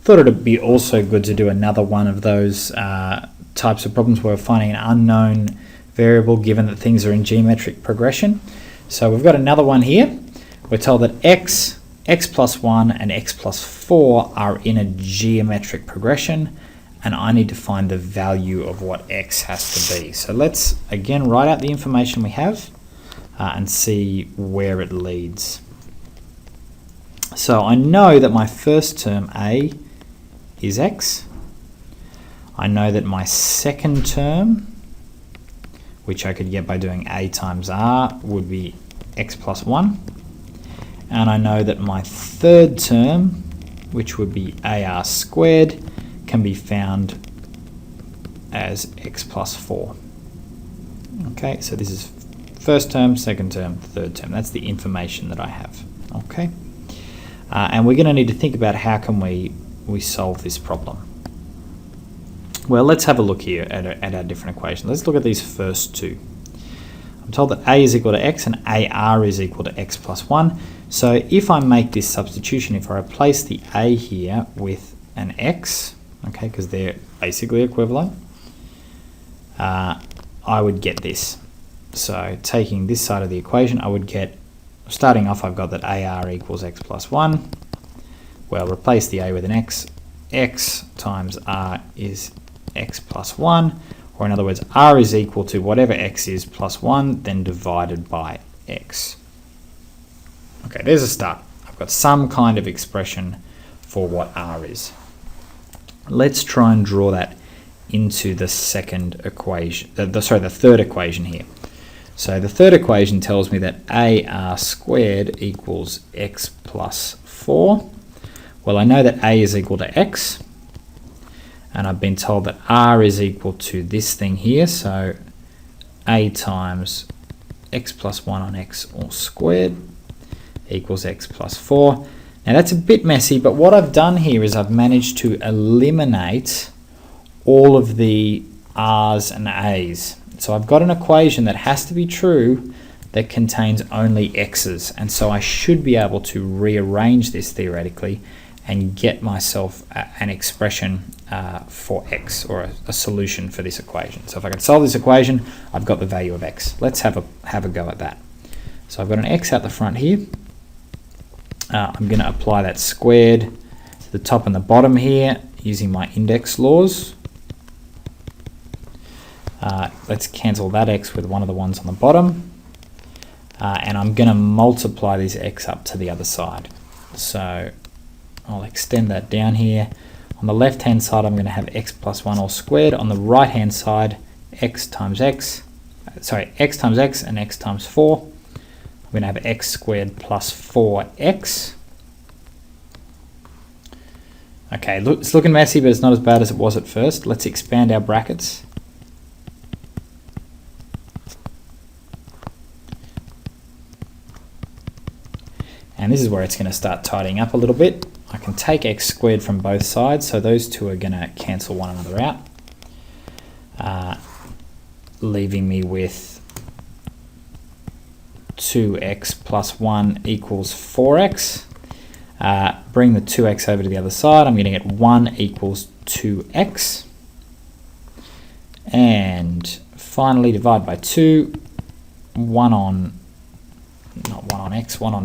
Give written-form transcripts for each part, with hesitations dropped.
thought it'd be also good to do another one of those types of problems where we're finding an unknown variable given that things are in geometric progression. So we've got another one here. We're told that x plus 1 and x plus 4 are in a geometric progression, and I need to find the value of what x has to be. So let's again write out the information we have and see where it leads. So I know that my first term a is x. I know that my second term, which I could get by doing a times r, would be x plus 1. And I know that my third term, which would be ar squared, can be found as x plus 4. Okay, so this is first term, second term, third term. That's the information that I have. Okay, and we're going to need to think about how can we solve this problem. Well, let's have a look here at our different equations. Let's look at these first two. I'm told that a is equal to x and ar is equal to x plus 1. So if I make this substitution, if I replace the a here with an x, okay, because they're basically equivalent, I would get this. So taking this side of the equation, I would get, starting off, I've got that ar equals x plus 1. Well, replace the a with an x. X times r is x plus 1, or in other words, r is equal to whatever x is plus 1, then divided by x. Okay, there's a start. I've got some kind of expression for what r is. Let's try and draw that into the second equation, the third equation here. So the third equation tells me that ar squared equals x plus 4. Well, I know that a is equal to x, and I've been told that r is equal to this thing here, so a times x plus 1 on x all squared equals x plus 4. Now that's a bit messy, but what I've done here is I've managed to eliminate all of the r's and a's. So I've got an equation that has to be true that contains only x's, and so I should be able to rearrange this theoretically and get myself an expression for x, or a solution for this equation. So if I can solve this equation, I've got the value of x. Let's have a go at that. So I've got an x out the front here. I'm going to apply that squared to the top and the bottom here using my index laws. Let's cancel that x with one of the ones on the bottom. And I'm going to multiply this x up to the other side. So I'll extend that down here. On the left hand side, I'm going to have x plus 1 all squared. On the right hand side, x times x and x times 4. I'm going to have x squared plus 4x. Okay, look, it's looking messy, but it's not as bad as it was at first. Let's expand our brackets. And this is where it's going to start tidying up a little bit. I can take x squared from both sides, so those two are going to cancel one another out, leaving me with 2x plus 1 equals 4x. Bring the 2x over to the other side. I'm going to get 1 equals 2x. And finally divide by 2. 1 on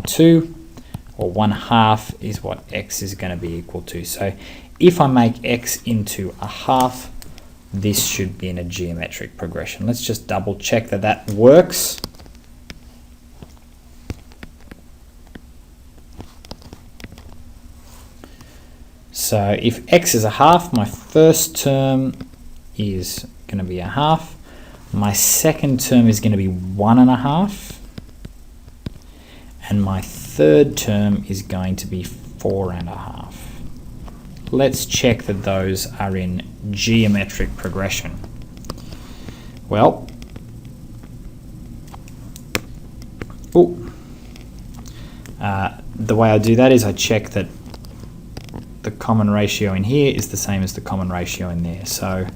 2. Or 1/2 is what x is going to be equal to. So if I make x into a half, this should be in a geometric progression. Let's just double check that that works. So if x is a half, my first term is going to be a half. My second term is going to be 1.5. And my third term is going to be 4.5. Let's check that those are in geometric progression. Well, the way I do that is I check that the common ratio in here is the same as the common ratio in there. So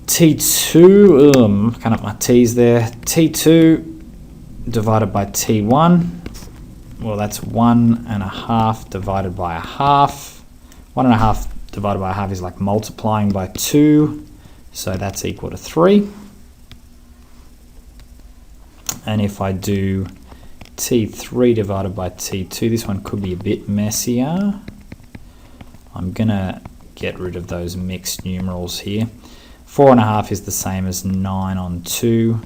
T2, can't up my T's there, T2 divided by T1 well, that's 1.5 divided by a half. 1.5 divided by a half is like multiplying by 2, so that's equal to 3. And if I do t3 divided by t2, this one could be a bit messier. I'm going to get rid of those mixed numerals here. 4.5 is the same as 9 on 2.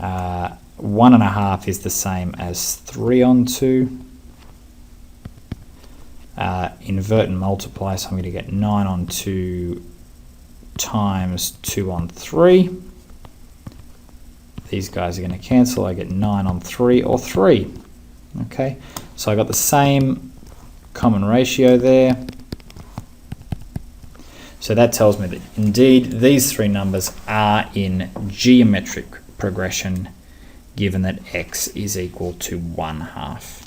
1.5 is the same as 3 on 2. Invert and multiply, so I'm going to get 9 on 2 times 2 on 3. These guys are going to cancel. I get 9 on 3, or 3. Okay, so I got the same common ratio there. So that tells me that indeed these three numbers are in geometric progression given that x is equal to 1/2.